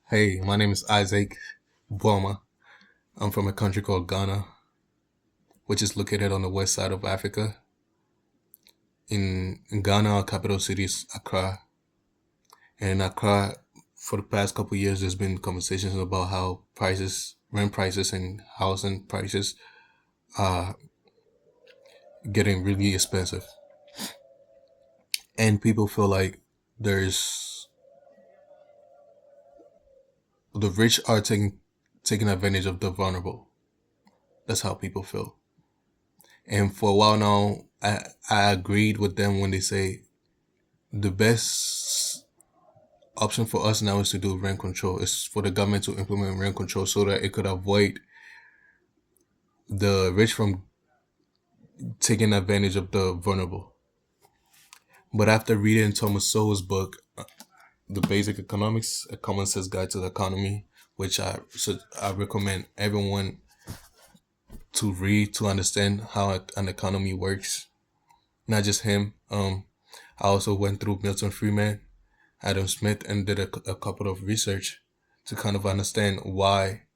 Hey, my name is Isaac Bwama. I'm from a country called Ghana, which is located on the west side of Africa. In Ghana, our capital city is Accra. And in Accra, for the past couple of years, there's been conversations about how rent prices, and housing prices are getting really expensive. And people feel like there's the rich are taking advantage of the vulnerable. That's how people feel. And for a while now, I agreed with them when they say the best option for us now is to do rent control. It's for the government to implement rent control so that it could avoid the rich from taking advantage of the vulnerable. But after reading Thomas Sowell's book, The Basic Economics, A Common Sense Guide to the Economy, which I recommend everyone to read to understand how an economy works. Not just him. I also went through Milton Friedman, Adam Smith, and did a couple of research to kind of understand why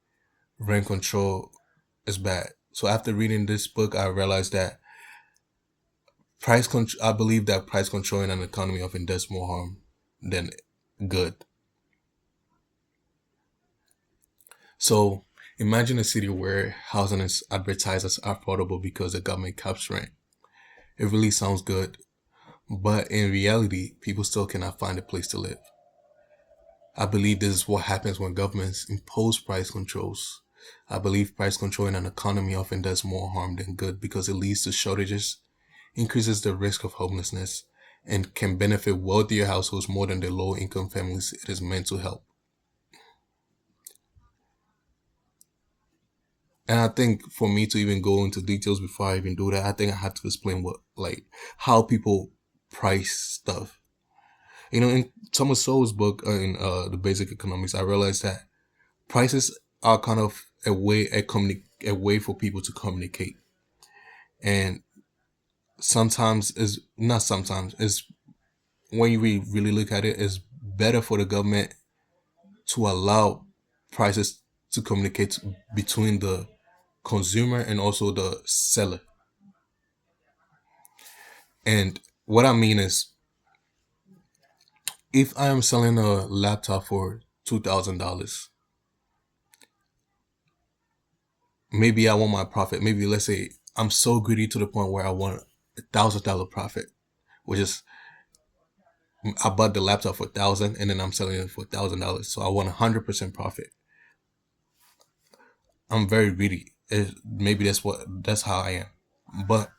rent control is bad. So after reading this book, I realized that I believe that price control in an economy often does more harm than good. So imagine a city where housing is advertised as affordable because the government caps rent. It really sounds good, but in reality, people still cannot find a place to live. I believe this is what happens when governments impose price controls. I believe price control in an economy often does more harm than good because it leads to shortages, increases the risk of homelessness, and can benefit wealthier households more than the low income families it is meant to help. And I think for me to even go into details before I even do that, I think I have to explain how people price stuff. In Thomas Sowell's book, The Basic Economics, I realized that prices are kind of a way for people to communicate. And sometimes is not sometimes is when you really look at it, it's better for the government to allow prices to communicate between the consumer and also the seller. And what I mean is, if I am selling a laptop for $2,000, maybe I want my profit. Maybe let's say I'm so greedy to the point where I want $1,000 profit, which is I bought the laptop for 1,000 and then I'm selling it for $1,000. So I want 100% profit. I'm very greedy. Maybe that's how I am. But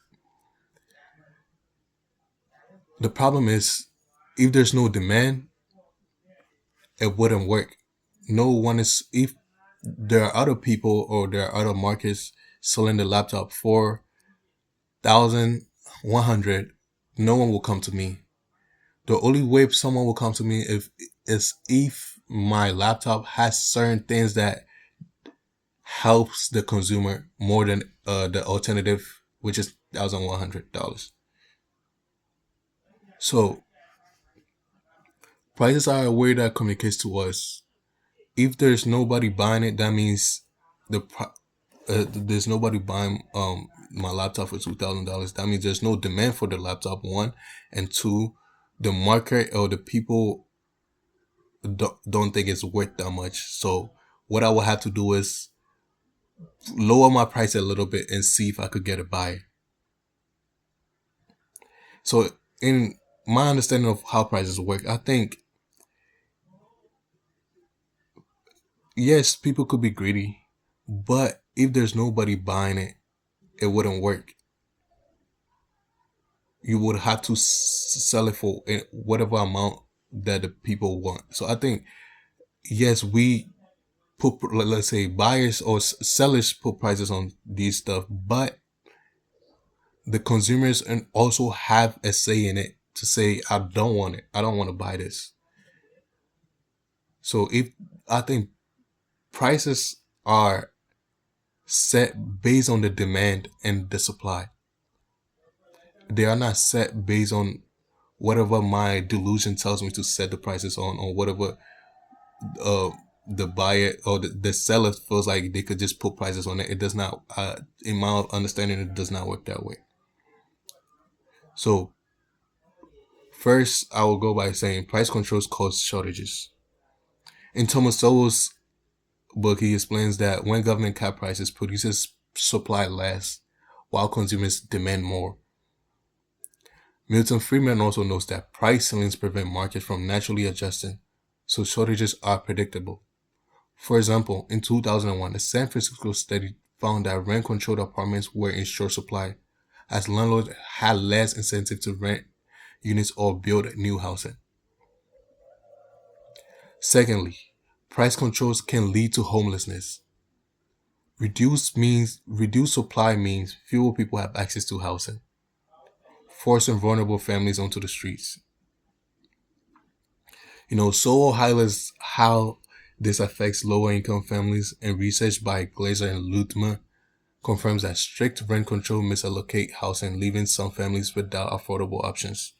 the problem is, if there's no demand, it wouldn't work. No one is if there are other people or there are other markets selling the laptop for 1,100, no one will come to me. The only way someone will come to me if my laptop has certain things that helps the consumer more than the alternative, which is $1,100. So prices are a way that communicates to us. If there's nobody buying it, that means there's nobody buying my laptop for $2,000. That means there's no demand for the laptop. One, and two, the market or the people don't think it's worth that much. So what I will have to do is lower my price a little bit and see if I could get a buyer. So in my understanding of how prices work, I think yes, people could be greedy, but if there's nobody buying it, it wouldn't work. You would have to sell it for whatever amount that the people want. So I think yes, we let's say buyers or sellers put prices on these stuff, but the consumers and also have a say in it to say I don't want it. I don't want to buy this. So if I think prices are set based on the demand and the supply. They are not set based on whatever my delusion tells me to set the prices on or whatever the buyer or the seller feels like they could just put prices on it. It does not, in my understanding, it does not work that way. So first, I will go by saying price controls cause shortages. In Thomas Sowell's book, he explains that when government cap prices, producers supply less, while consumers demand more. Milton Friedman also notes that price ceilings prevent markets from naturally adjusting, so shortages are predictable. For example, in 2001, a San Francisco study found that rent-controlled apartments were in short supply, as landlords had less incentive to rent units or build new housing. Secondly, price controls can lead to homelessness. Reduced supply means fewer people have access to housing, forcing vulnerable families onto the streets. Sowell highlights how this affects lower income families, and research by Glazer and Lutmer confirms that strict rent control misallocate housing, leaving some families without affordable options.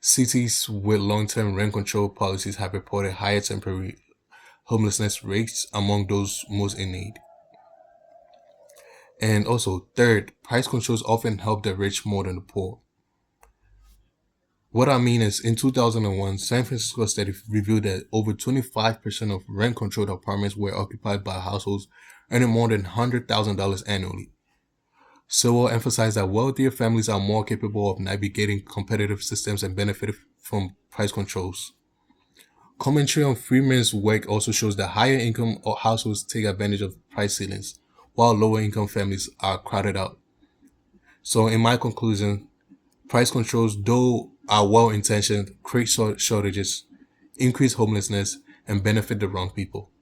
Cities with long-term rent control policies have reported higher temporary homelessness rates among those most in need. And also, third, price controls often help the rich more than the poor. What I mean is, in 2001, San Francisco study revealed that over 25% of rent-controlled apartments were occupied by households earning more than $100,000 annually. Sowell emphasized that wealthier families are more capable of navigating competitive systems and benefit from price controls. Commentary on Freeman's work also shows that higher income households take advantage of price ceilings, while lower income families are crowded out. So, in my conclusion, price controls, though are well intentioned, create shortages, increase homelessness, and benefit the wrong people.